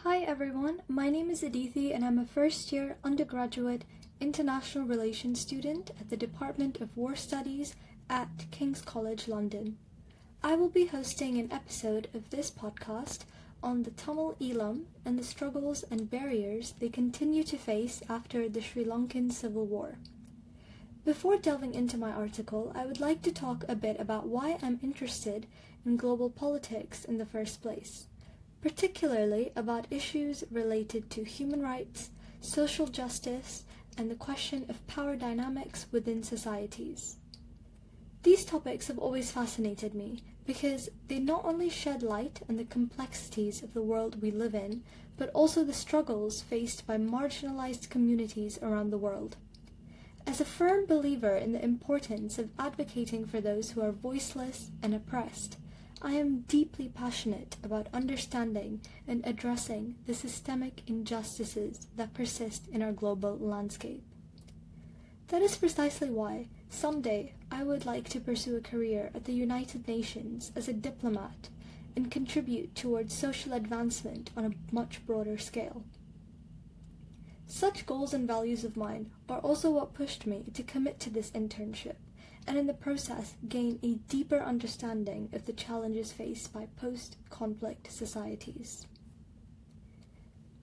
Hi everyone, my name is Adithi and I'm a first-year undergraduate international relations student at the Department of War Studies at King's College London. I will be hosting an episode of this podcast on the Tamil Eelam and the struggles and barriers they continue to face after the Sri Lankan Civil War. Before delving into my article, I would like to talk a bit about why I'm interested in global politics in the first place, particularly about issues related to human rights, social justice, and the question of power dynamics within societies. These topics have always fascinated me because they not only shed light on the complexities of the world we live in, but also the struggles faced by marginalized communities around the world. As a firm believer in the importance of advocating for those who are voiceless and oppressed, I am deeply passionate about understanding and addressing the systemic injustices that persist in our global landscape. That is precisely why, someday, I would like to pursue a career at the United Nations as a diplomat and contribute towards social advancement on a much broader scale. Such goals and values of mine are also what pushed me to commit to this internship, and in the process gain a deeper understanding of the challenges faced by post-conflict societies.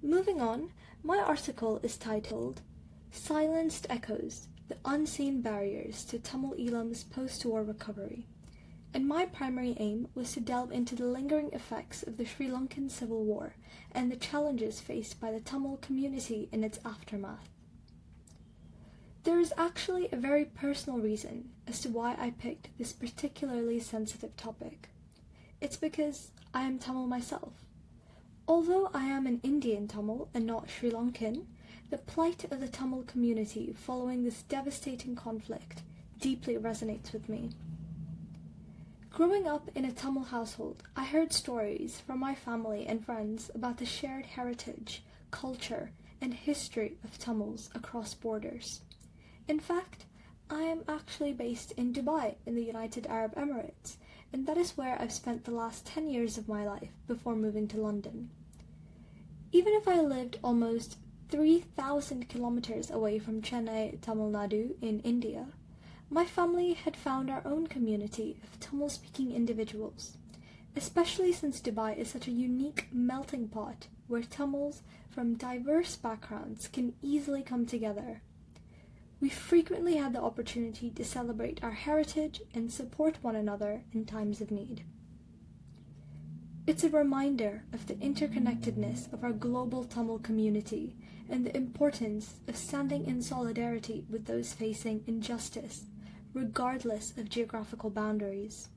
Moving on, my article is titled Silenced Echoes, the Unseen Barriers to Tamil Eelam's Post-War Recovery, and my primary aim was to delve into the lingering effects of the Sri Lankan Civil War and the challenges faced by the Tamil community in its aftermath. There is actually a very personal reason as to why I picked this particularly sensitive topic. It's because I am Tamil myself. Although I am an Indian Tamil and not Sri Lankan, the plight of the Tamil community following this devastating conflict deeply resonates with me. Growing up in a Tamil household, I heard stories from my family and friends about the shared heritage, culture, and history of Tamils across borders. In fact, I am actually based in Dubai in the United Arab Emirates, and that is where I've spent the last 10 years of my life before moving to London. Even if I lived almost 3,000 kilometers away from Chennai, Tamil Nadu in India, my family had found our own community of Tamil-speaking individuals, especially since Dubai is such a unique melting pot where Tamils from diverse backgrounds can easily come together. We frequently had the opportunity to celebrate our heritage and support one another in times of need. It's a reminder of the interconnectedness of our global Tamil community and the importance of standing in solidarity with those facing injustice, regardless of geographical boundaries.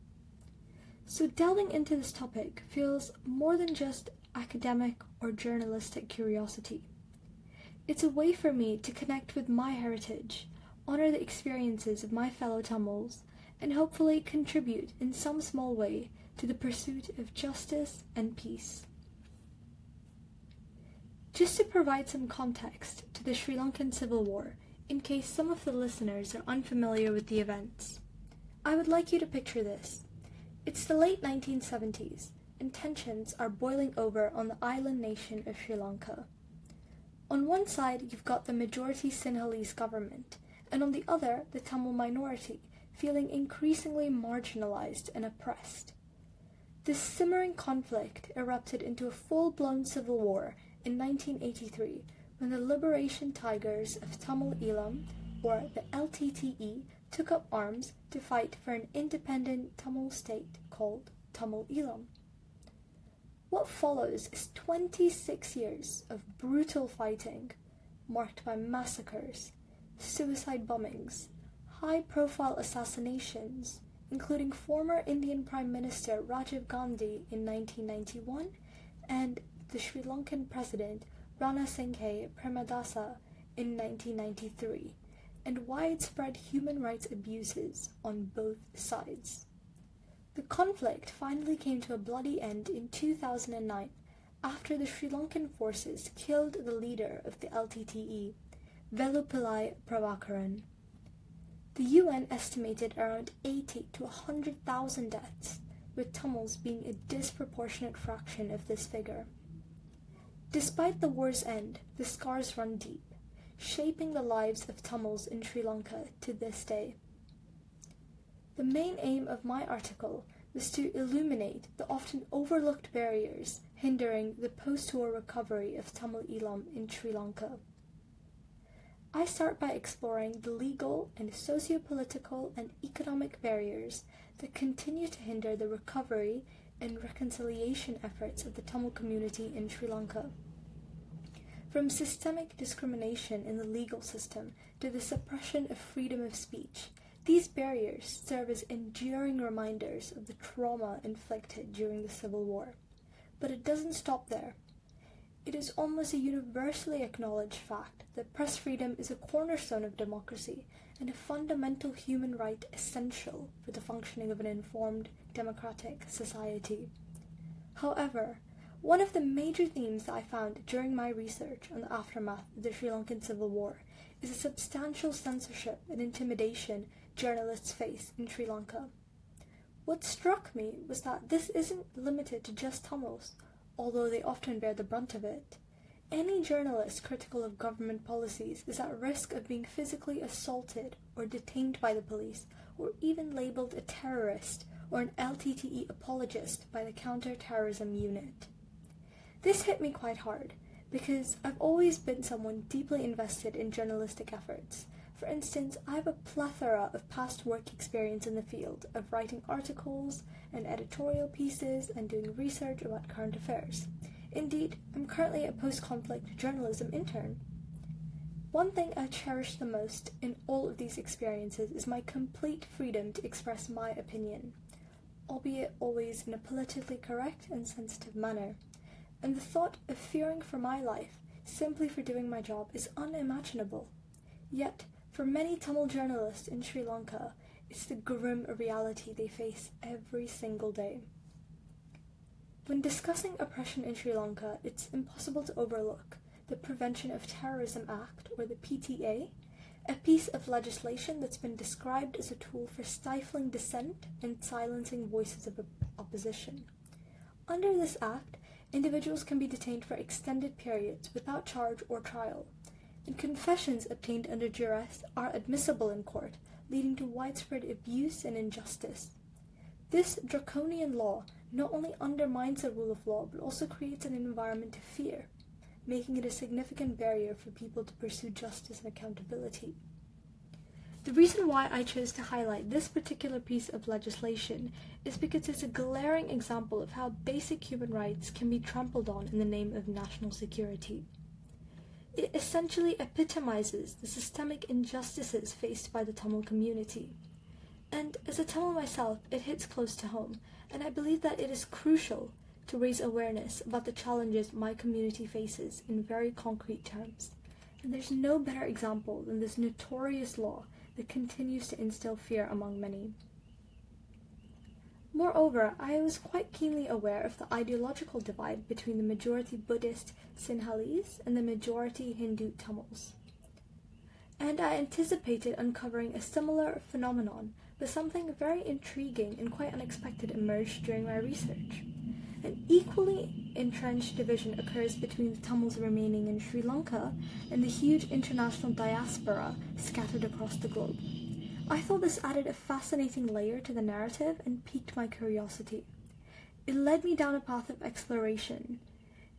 So delving into this topic feels more than just academic or journalistic curiosity. It's a way for me to connect with my heritage, honor the experiences of my fellow Tamils, and hopefully contribute in some small way to the pursuit of justice and peace. Just to provide some context to the Sri Lankan Civil War, in case some of the listeners are unfamiliar with the events, I would like you to picture this. It's the late 1970s, and tensions are boiling over on the island nation of Sri Lanka. On one side, you've got the majority Sinhalese government, and on the other, the Tamil minority, feeling increasingly marginalized and oppressed. This simmering conflict erupted into a full-blown civil war in 1983, when the Liberation Tigers of Tamil Eelam, or the LTTE, took up arms to fight for an independent Tamil state called Tamil Eelam. What follows is 26 years of brutal fighting, marked by massacres, suicide bombings, high-profile assassinations, including former Indian Prime Minister Rajiv Gandhi in 1991 and the Sri Lankan President Rana Singhe Premadasa in 1993, and widespread human rights abuses on both sides. The conflict finally came to a bloody end in 2009 after the Sri Lankan forces killed the leader of the LTTE, Velupillai Prabhakaran. The UN estimated around 80 to 100,000 deaths, with Tamils being a disproportionate fraction of this figure. Despite the war's end, the scars run deep, shaping the lives of Tamils in Sri Lanka to this day. The main aim of my article was to illuminate the often overlooked barriers hindering the post-war recovery of Tamil Eelam in Sri Lanka. I start by exploring the legal and socio-political and economic barriers that continue to hinder the recovery and reconciliation efforts of the Tamil community in Sri Lanka. From systemic discrimination in the legal system to the suppression of freedom of speech, these barriers serve as enduring reminders of the trauma inflicted during the Civil War. But it doesn't stop there. It is almost a universally acknowledged fact that press freedom is a cornerstone of democracy and a fundamental human right essential for the functioning of an informed, democratic society. However, one of the major themes that I found during my research on the aftermath of the Sri Lankan Civil War is the substantial censorship and intimidation journalists face in Sri Lanka. What struck me was that this isn't limited to just Tamils, although they often bear the brunt of it. Any journalist critical of government policies is at risk of being physically assaulted or detained by the police, or even labeled a terrorist or an LTTE apologist by the counter-terrorism unit. This hit me quite hard, because I've always been someone deeply invested in journalistic efforts. For instance, I have a plethora of past work experience in the field of writing articles and editorial pieces and doing research about current affairs. Indeed, I'm currently a post-conflict journalism intern. One thing I cherish the most in all of these experiences is my complete freedom to express my opinion, albeit always in a politically correct and sensitive manner. And the thought of fearing for my life simply for doing my job is unimaginable. Yet, for many Tamil journalists in Sri Lanka, it's the grim reality they face every single day. When discussing oppression in Sri Lanka, it's impossible to overlook the Prevention of Terrorism Act, or the PTA, a piece of legislation that's been described as a tool for stifling dissent and silencing voices of opposition. Under this act, individuals can be detained for extended periods without charge or trial, and confessions obtained under duress are admissible in court, leading to widespread abuse and injustice. This draconian law not only undermines the rule of law, but also creates an environment of fear, making it a significant barrier for people to pursue justice and accountability. The reason why I chose to highlight this particular piece of legislation is because it's a glaring example of how basic human rights can be trampled on in the name of national security. It essentially epitomizes the systemic injustices faced by the Tamil community. And as a Tamil myself, it hits close to home, and I believe that it is crucial to raise awareness about the challenges my community faces in very concrete terms. And there's no better example than this notorious law that continues to instill fear among many. Moreover, I was quite keenly aware of the ideological divide between the majority Buddhist Sinhalese and the majority Hindu Tamils. And I anticipated uncovering a similar phenomenon, but something very intriguing and quite unexpected emerged during my research. An equally entrenched division occurs between the Tamils remaining in Sri Lanka and the huge international diaspora scattered across the globe. I thought this added a fascinating layer to the narrative and piqued my curiosity. It led me down a path of exploration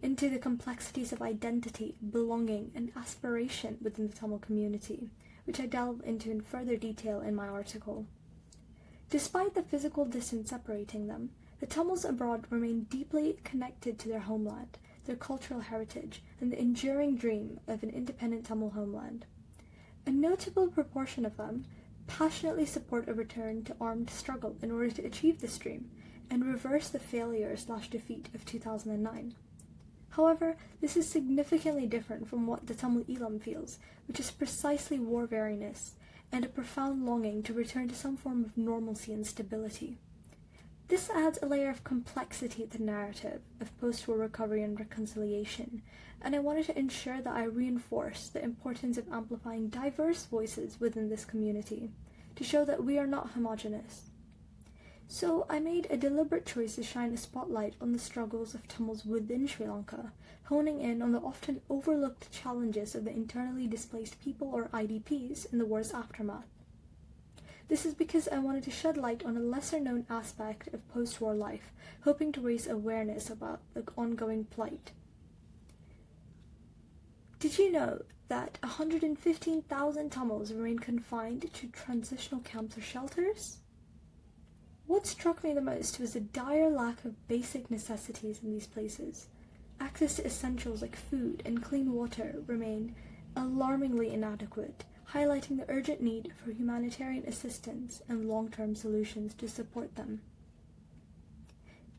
into the complexities of identity, belonging, and aspiration within the Tamil community, which I delve into in further detail in my article. Despite the physical distance separating them, the Tamils abroad remain deeply connected to their homeland, their cultural heritage, and the enduring dream of an independent Tamil homeland. A notable proportion of them passionately support a return to armed struggle in order to achieve this dream and reverse the failure/defeat of 2009. However, this is significantly different from what the Tamil Eelam feels, which is precisely war weariness and a profound longing to return to some form of normalcy and stability. This adds a layer of complexity to the narrative of post-war recovery and reconciliation, and I wanted to ensure that I reinforce the importance of amplifying diverse voices within this community, to show that we are not homogeneous. So I made a deliberate choice to shine a spotlight on the struggles of Tamils within Sri Lanka, honing in on the often overlooked challenges of the internally displaced people or IDPs in the war's aftermath. This is because I wanted to shed light on a lesser-known aspect of post-war life, hoping to raise awareness about the ongoing plight. Did you know that 115,000 Tamils remain confined to transitional camps or shelters? What struck me the most was the dire lack of basic necessities in these places. Access to essentials like food and clean water remain alarmingly inadequate, highlighting the urgent need for humanitarian assistance and long-term solutions to support them.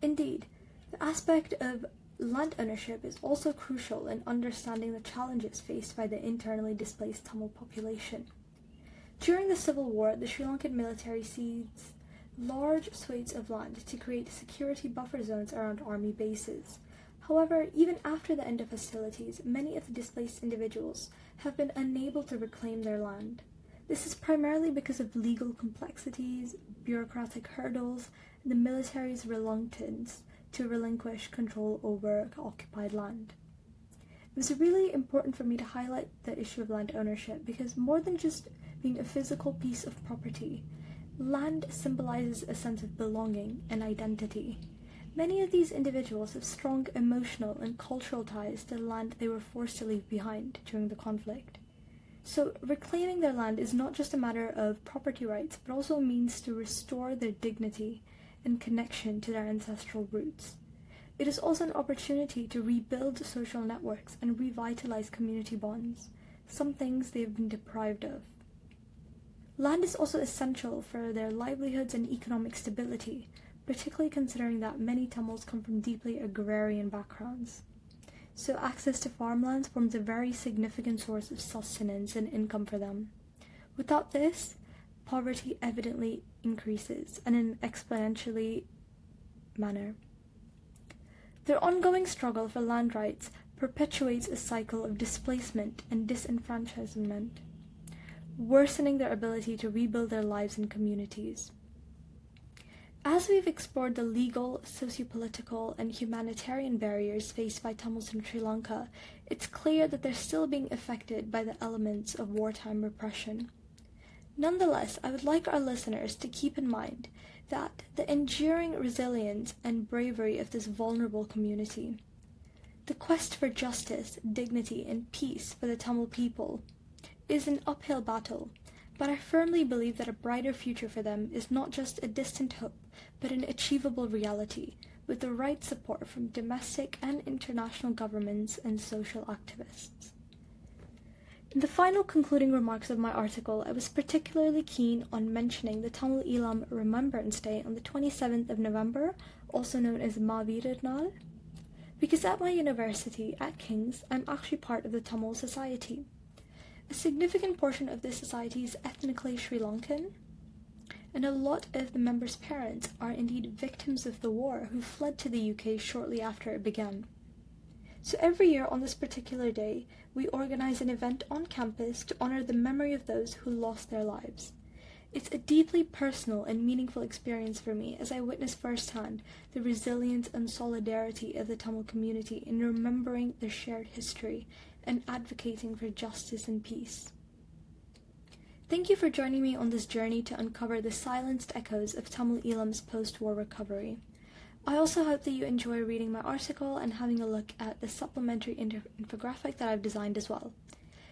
Indeed, the aspect of land ownership is also crucial in understanding the challenges faced by the internally displaced Tamil population. During the Civil War, the Sri Lankan military seized large swathes of land to create security buffer zones around army bases. However, even after the end of hostilities, many of the displaced individuals have been unable to reclaim their land. This is primarily because of legal complexities, bureaucratic hurdles, and the military's reluctance to relinquish control over occupied land. It was really important for me to highlight the issue of land ownership because more than just being a physical piece of property, land symbolizes a sense of belonging and identity. Many of these individuals have strong emotional and cultural ties to the land they were forced to leave behind during the conflict. So reclaiming their land is not just a matter of property rights, but also a means to restore their dignity and connection to their ancestral roots. It is also an opportunity to rebuild social networks and revitalize community bonds, some things they have been deprived of. Land is also essential for their livelihoods and economic stability, particularly considering that many Tamils come from deeply agrarian backgrounds. So access to farmlands forms a very significant source of sustenance and income for them. Without this, poverty evidently increases and in an exponentially manner. Their ongoing struggle for land rights perpetuates a cycle of displacement and disenfranchisement, worsening their ability to rebuild their lives and communities. As we've explored the legal, sociopolitical, and humanitarian barriers faced by Tamils in Sri Lanka, it's clear that they're still being affected by the elements of wartime repression. Nonetheless, I would like our listeners to keep in mind that the enduring resilience and bravery of this vulnerable community, the quest for justice, dignity, and peace for the Tamil people, is an uphill battle, but I firmly believe that a brighter future for them is not just a distant hope, but an achievable reality, with the right support from domestic and international governments and social activists. In the final concluding remarks of my article, I was particularly keen on mentioning the Tamil Eelam Remembrance Day on the 27th of November, also known as Mavirirnal, because at my university, at King's, I'm actually part of the Tamil Society. A significant portion of this society is ethnically Sri Lankan, and a lot of the members' parents are indeed victims of the war who fled to the UK shortly after it began. So every year on this particular day, we organize an event on campus to honor the memory of those who lost their lives. It's a deeply personal and meaningful experience for me as I witness firsthand the resilience and solidarity of the Tamil community in remembering their shared history and advocating for justice and peace. Thank you for joining me on this journey to uncover the silenced echoes of Tamil Eelam's post-war recovery. I also hope that you enjoy reading my article and having a look at the supplementary infographic that I've designed as well.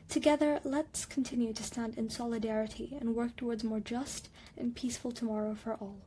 Together, let's continue to stand in solidarity and work towards a more just and peaceful tomorrow for all.